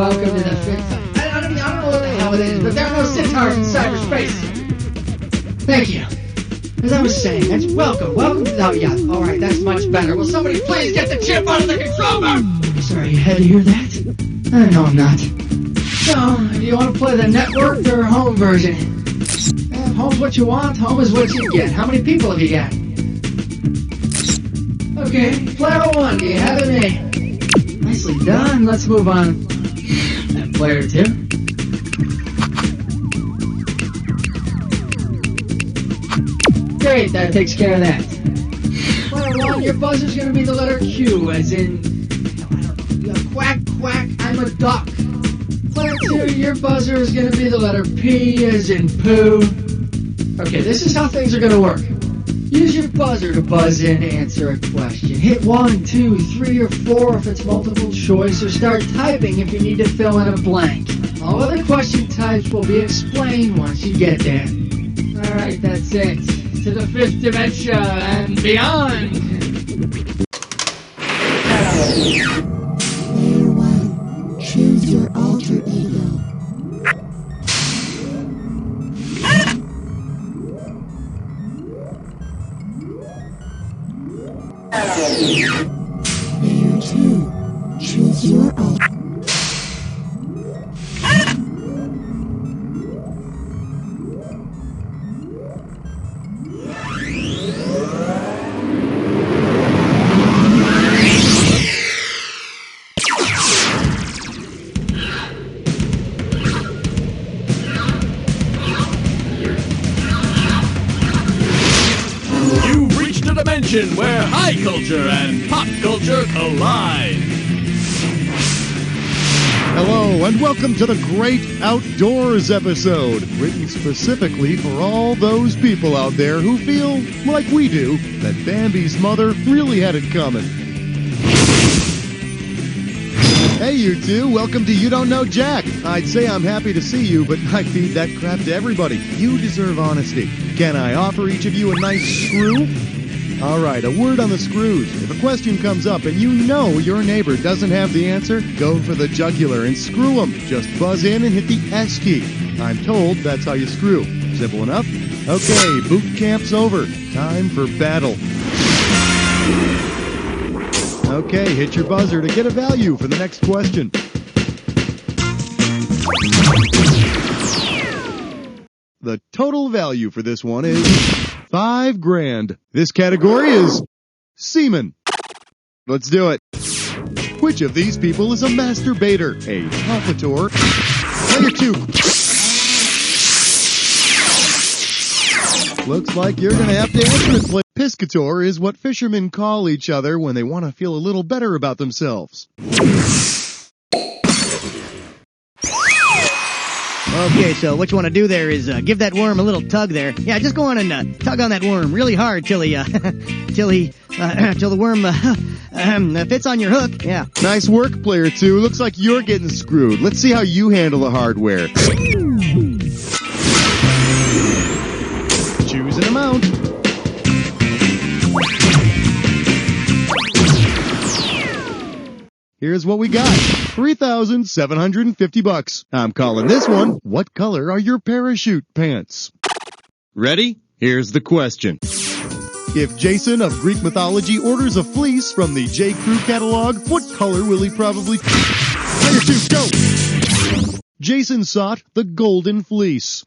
welcome to the fifth. I don't know what the hell it is, but there are no sitars in cyberspace. Thank you. As I was saying, that's welcome to the... Oh, yeah, alright, that's much better. Will somebody please get the chip out of the control room? Sorry, you had to hear that? No, I'm not. So, do you want to play the network or home version? Home's what you want, home is what you get. How many people have you got? Okay, player 1, do you have it, me? Nicely done, let's move on. And player 2. Great, that takes care of that. Player 1, your buzzer's gonna be the letter Q, as in... quack, quack, I'm a duck. Player 2, your buzzer is gonna be the letter P, as in poo. Okay, this is how things are gonna work. Use your buzzer to buzz in to answer a question. Hit 1, 2, 3, or 4 if it's multiple choice, or start typing if you need to fill in a blank. All other question types will be explained once you get there. Alright, that's it. To the fifth dementia and beyond. Player 1, choose your alter ego. Player 2, choose your alter. Where high culture and pop culture collide. Hello, and welcome to the Great Outdoors episode, written specifically for all those people out there who feel, like we do, that Bambi's mother really had it coming. Hey, you two, welcome to You Don't Know Jack. I'd say I'm happy to see you, but I feed that crap to everybody. You deserve honesty. Can I offer each of you a nice screw? All right, a word on the screws. If a question comes up and you know your neighbor doesn't have the answer, go for the jugular and screw them. Just buzz in and hit the S key. I'm told that's how you screw. Simple enough? Okay, boot camp's over. Time for battle. Okay, hit your buzzer to get a value for the next question. The total value for this one is $5,000. This category is semen. Let's do it. Which of these people is a masturbator? A palpator. Player 2. Looks like you're going to have to answer it. Piscator is what fishermen call each other when they want to feel a little better about themselves. Okay, so what you want to do there is give that worm a little tug there. Yeah, just go on and tug on that worm really hard till the worm fits on your hook. Yeah. Nice work, player 2. Looks like you're getting screwed. Let's see how you handle the hardware. Choose an amount. Here's what we got. $3,750. I'm calling this one, what color are your parachute pants? Ready? Here's the question. If Jason of Greek mythology orders a fleece from the J. Crew catalog, what color will he probably... Player 2, go! Jason sought the golden fleece.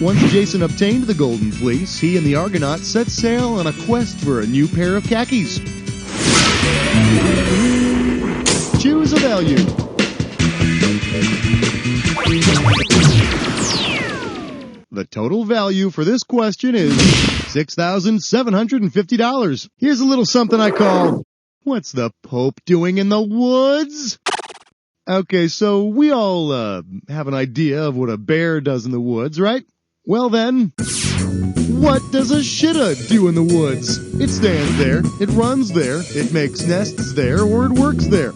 Once Jason obtained the golden fleece, he and the Argonauts set sail on a quest for a new pair of khakis. Choose a value. The total value for this question is $6,750. Here's a little something I call, what's the Pope doing in the woods? Okay, so we all have an idea of what a bear does in the woods, right? Well then, what does a shitta do in the woods? It stands there, it runs there, it makes nests there, or it works there.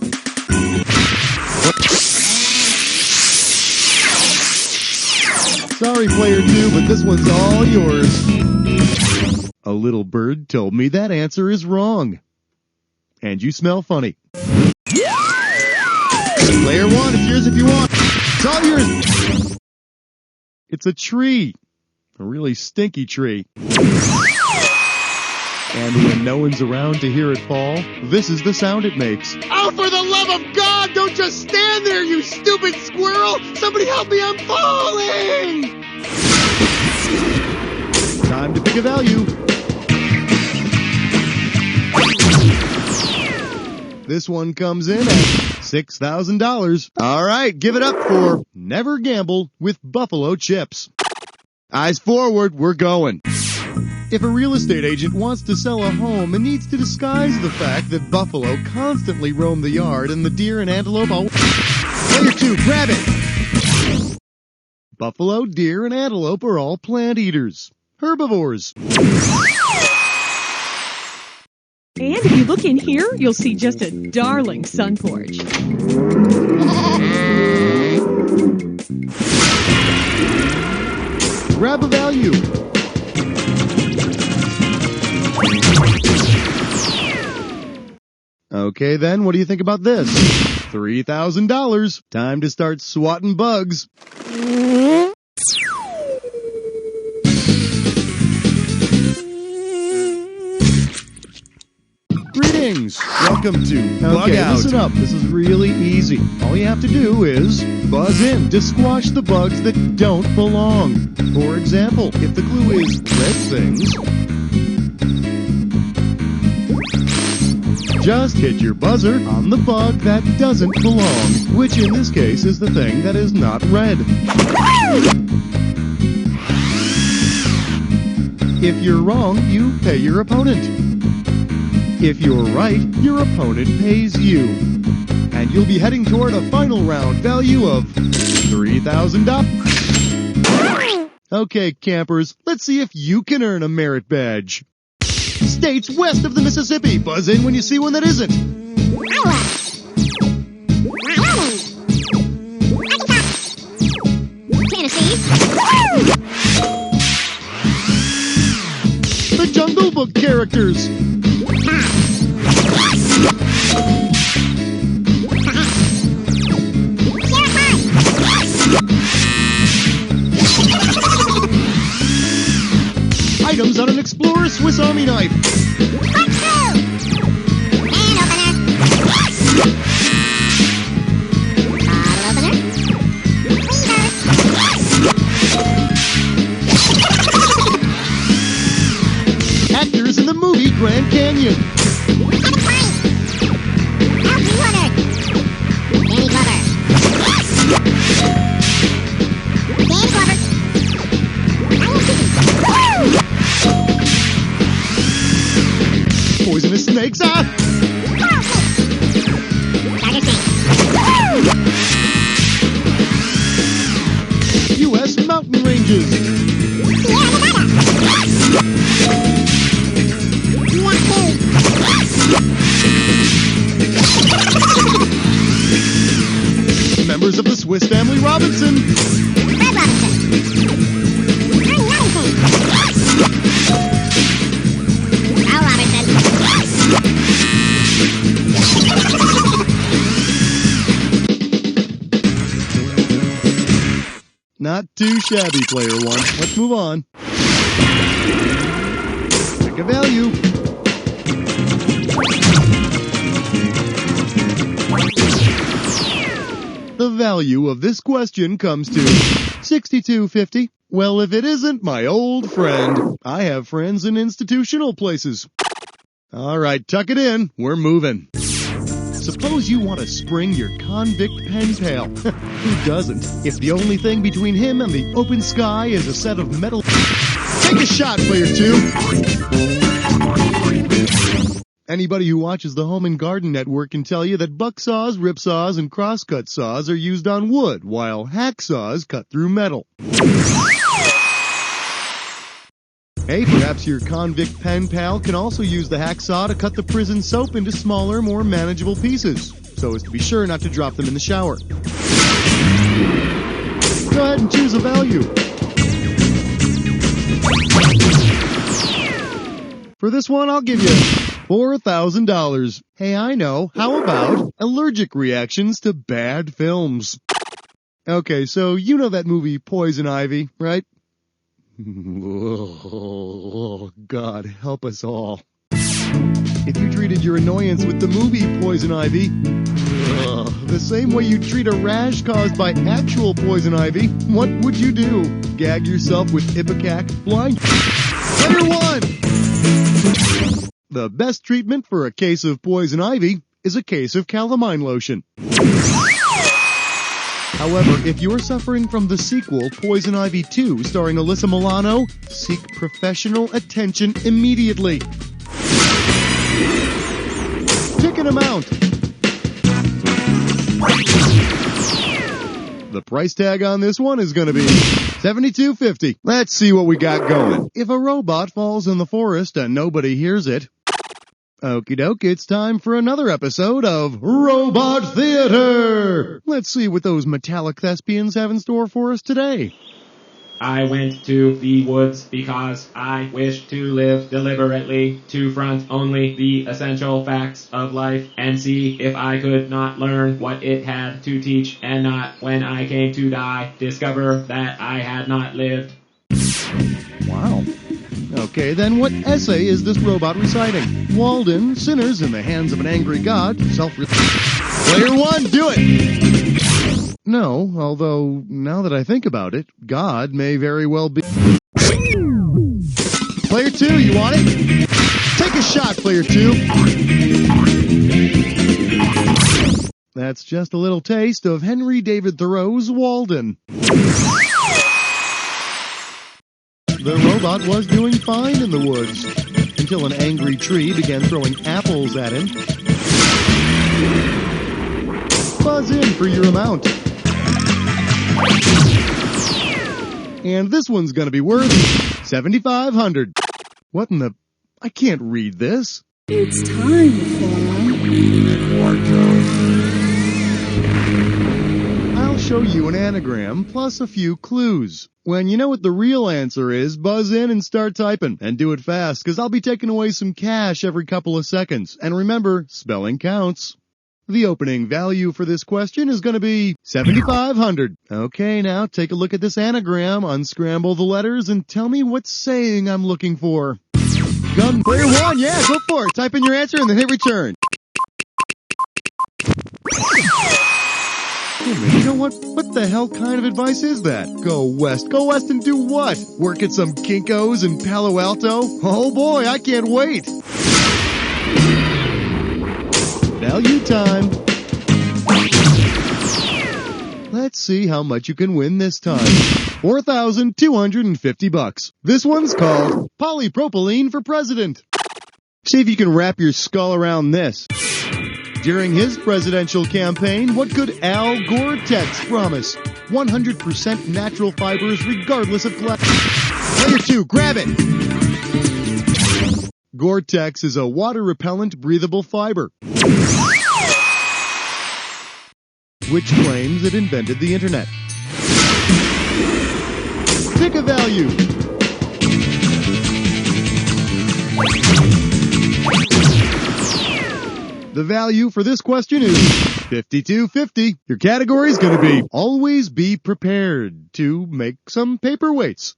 Sorry, player 2, but this one's all yours. A little bird told me that answer is wrong. And you smell funny. Player one, it's yours if you want. It's all yours. It's a tree. A really stinky tree. And when no one's around to hear it fall, this is the sound it makes. Oh, for the love of God, don't just stand there, you stupid squirrel! Somebody help me, I'm falling! Time to pick a value. This one comes in at $6,000. All right, give it up for Never Gamble with Buffalo Chips. Eyes forward, we're going. If a real estate agent wants to sell a home and needs to disguise the fact that buffalo constantly roam the yard and the deer and antelope all... Player two, grab it! Buffalo, deer, and antelope are all plant eaters. Herbivores. And if you look in here, you'll see just a darling sun porch. Grab a value. Okay then, what do you think about this? $3,000. Time to start swatting bugs. Greetings! Welcome to Bug Out. Listen up, this is really easy. All you have to do is buzz in to squash the bugs that don't belong. For example, if the clue is red things, just hit your buzzer on the bug that doesn't belong, which in this case is the thing that is not red. If you're wrong, you pay your opponent. If you're right, your opponent pays you. And you'll be heading toward a final round value of $3,000. Okay, campers, let's see if you can earn a merit badge. States west of the Mississippi. Buzz in when you see one that isn't. The Jungle Book characters. Items on an Explorer Swiss Army knife. Actors in the movie Grand Canyon. Poisonous snakes, U.S. mountain ranges. Members of the Swiss Family Robinson. Fred Robinson. Ernie Robinson. Al Robinson. Not too shabby, player one. Let's move on. Pick a value. The value of this question comes to $62.50. Well, if it isn't my old friend, I have friends in institutional places. All right, tuck it in. We're moving. Suppose you want to spring your convict pen pal. Who doesn't? If the only thing between him and the open sky is a set of metal... Take a shot, player two! Anybody who watches the Home and Garden Network can tell you that buck saws, rip saws, and crosscut saws are used on wood, while hacksaws cut through metal. Hey, perhaps your convict pen pal can also use the hacksaw to cut the prison soap into smaller, more manageable pieces, so as to be sure not to drop them in the shower. Go ahead and choose a value. For this one, I'll give you $4,000. Hey, I know. How about allergic reactions to bad films? Okay, so you know that movie Poison Ivy, right? Oh, God, help us all. If you treated your annoyance with the movie Poison Ivy the same way you treat a rash caused by actual poison ivy, what would you do? Gag yourself with Ipecac? Blind? Player 1! The best treatment for a case of poison ivy is a case of calamine lotion. However, if you're suffering from the sequel, Poison Ivy 2, starring Alyssa Milano, seek professional attention immediately. Pick an amount. The price tag on this one is going to be $72.50. Let's see what we got going. If a robot falls in the forest and nobody hears it, okie doke, it's time for another episode of Robot Theater. Let's see what those metallic thespians have in store for us today. I went to the woods because I wish to live deliberately, to front only the essential facts of life, and see if I could not learn what it had to teach, and not, when I came to die, discover that I had not lived. Wow. Okay, then what essay is this robot reciting? Walden, Sinners in the Hands of an Angry God, Player 1, do it! No, although, now that I think about it, God may very well be... Player 2, you want it? Take a shot, Player 2. That's just a little taste of Henry David Thoreau's Walden. The robot was doing fine in the woods, until an angry tree began throwing apples at him. Buzz in for your amount. And this one's gonna be worth $7,500. What in the... I can't read this. It's time for... I'll show you an anagram plus a few clues. When you know what the real answer is, buzz in and start typing. And do it fast, because I'll be taking away some cash every couple of seconds. And remember, spelling counts. The opening value for this question is going to be $7,500. Okay, now take a look at this anagram, unscramble the letters, and tell me what saying I'm looking for. Gun Player 1, yeah, go for it. Type in your answer and then hit return. Wait a minute, you know what? What the hell kind of advice is that? Go west. Go west and do what? Work at some Kinko's in Palo Alto? Oh boy, I can't wait. Value time. Let's see how much you can win this time. $4,250. This one's called Polypropylene for President. See if you can wrap your skull around this. During his presidential campaign, what could Al Gore-Tex promise? 100% natural fibers regardless of glass. Player 2, grab it! Gore-Tex is a water-repellent breathable fiber, which claims it invented the internet. Pick a value. The value for this question is $52.50. Your category is going to be always be prepared to make some paperweights.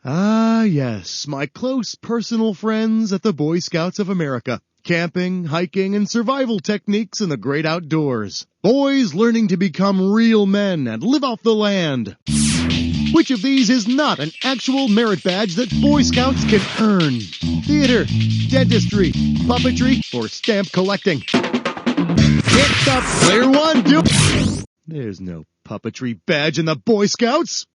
Ah, yes, my close personal friends at the Boy Scouts of America. Camping, hiking, and survival techniques in the great outdoors. Boys learning to become real men and live off the land. Which of these is not an actual merit badge that Boy Scouts can earn? Theater, dentistry, puppetry, or stamp collecting? Hit the Player 1, do it! There's no puppetry badge in the Boy Scouts.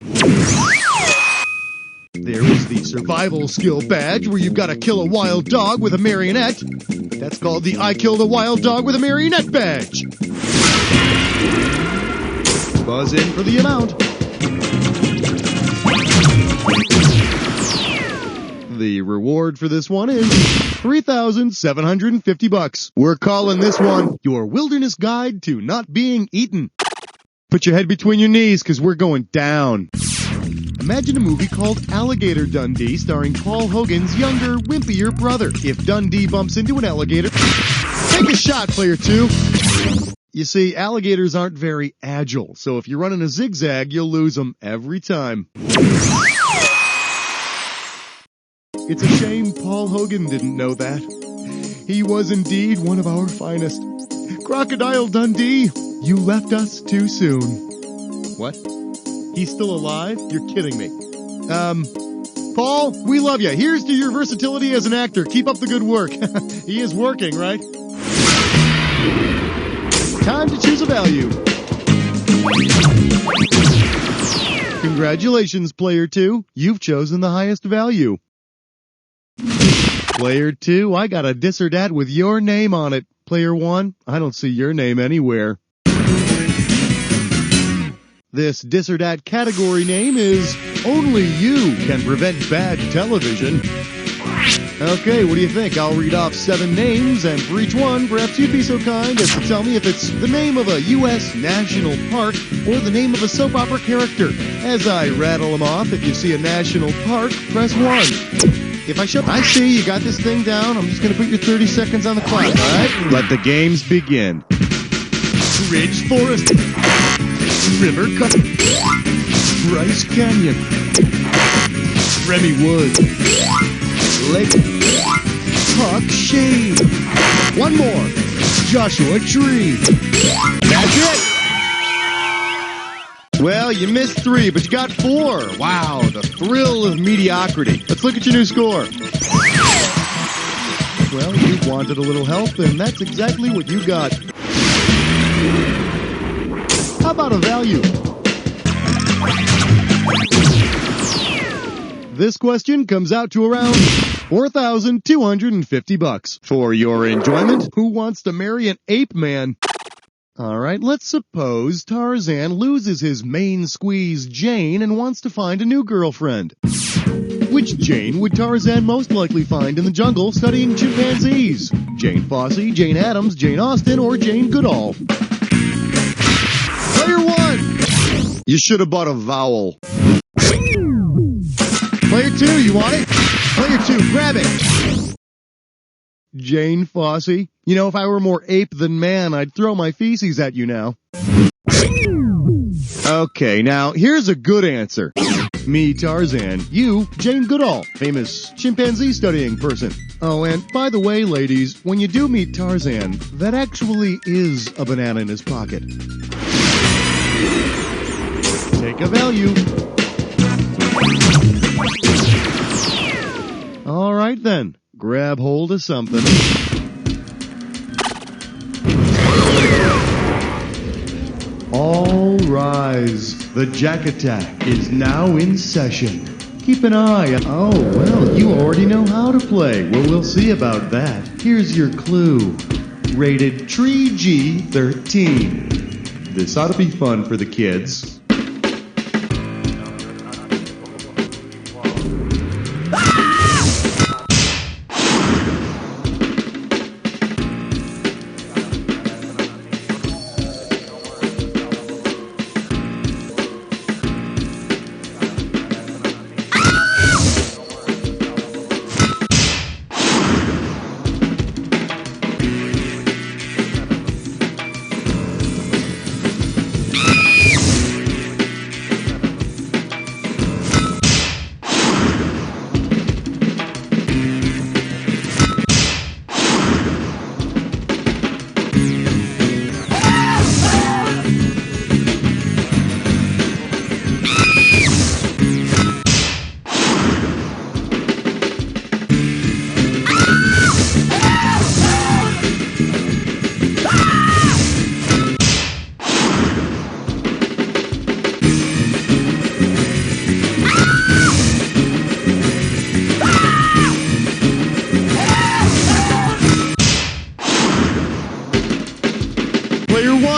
There is the survival skill badge where you've got to kill a wild dog with a marionette. That's called the I Killed a Wild Dog with a Marionette badge. Buzz in for the amount. The reward for this one is $3,750. We're calling this one your wilderness guide to not being eaten. Put your head between your knees because we're going down. Imagine a movie called Alligator Dundee starring Paul Hogan's younger, wimpier brother. If Dundee bumps into an alligator, take a shot, player 2. You see, alligators aren't very agile, so if you're running a zigzag, you'll lose them every time. It's a shame Paul Hogan didn't know that. He was indeed one of our finest. Crocodile Dundee, you left us too soon. What? He's still alive? You're kidding me. Paul, we love you. Here's to your versatility as an actor. Keep up the good work. He is working, right? Time to choose a value. Congratulations, player 2. You've chosen the highest value. Player 2, I got a dis or dat with your name on it. Player 1, I don't see your name anywhere. This dis or dat category name is Only You Can Prevent Bad Television. Okay, what do you think? I'll read off 7 names, and for each one, perhaps you'd be so kind as to tell me if it's the name of a U.S. national park or the name of a soap opera character. As I rattle them off, if you see a national park, press 1. If I see you got this thing down, I'm just going to put your 30 seconds on the clock, all right? Let the games begin. Ridge Forest. River Cut. Bryce Canyon. Remy Woods. Lake. Hawk Shade. One more. Joshua Tree. That's it. Well, you missed 3, but you got 4. Wow, the thrill of mediocrity. Let's look at your new score. Well, you wanted a little help, and that's exactly what you got. How about a value? This question comes out to around $4,250. For your enjoyment, who wants to marry an ape man? All right, let's suppose Tarzan loses his main squeeze Jane and wants to find a new girlfriend. Which Jane would Tarzan most likely find in the jungle studying chimpanzees? Jane Fossey, Jane Addams, Jane Austen, or Jane Goodall? Player 1! You should have bought a vowel. Player 2, you want it? Player 2, grab it! Jane Fossey. You know, if I were more ape than man, I'd throw my feces at you now. Okay, now, here's a good answer. Me, Tarzan. You, Jane Goodall, famous chimpanzee studying person. Oh, and by the way, ladies, when you do meet Tarzan, that actually is a banana in his pocket. Take a value. All right, then. Grab hold of something. All rise. The Jack Attack is now in session. Keep an eye on... Oh, well, you already know how to play. Well, we'll see about that. Here's your clue. Rated Tree G13. This ought to be fun for the kids.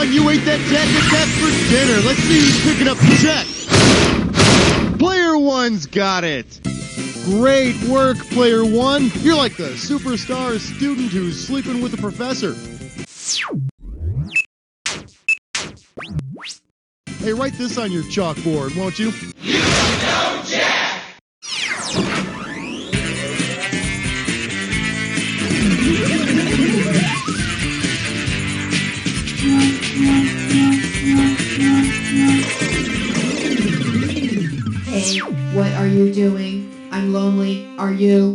You ate that Jack Attack for dinner. Let's see who's picking up the check. Player 1's got it. Great work, Player 1. You're like the superstar student who's sleeping with the professor. Hey, write this on your chalkboard, won't you? You don't know lonely, are you?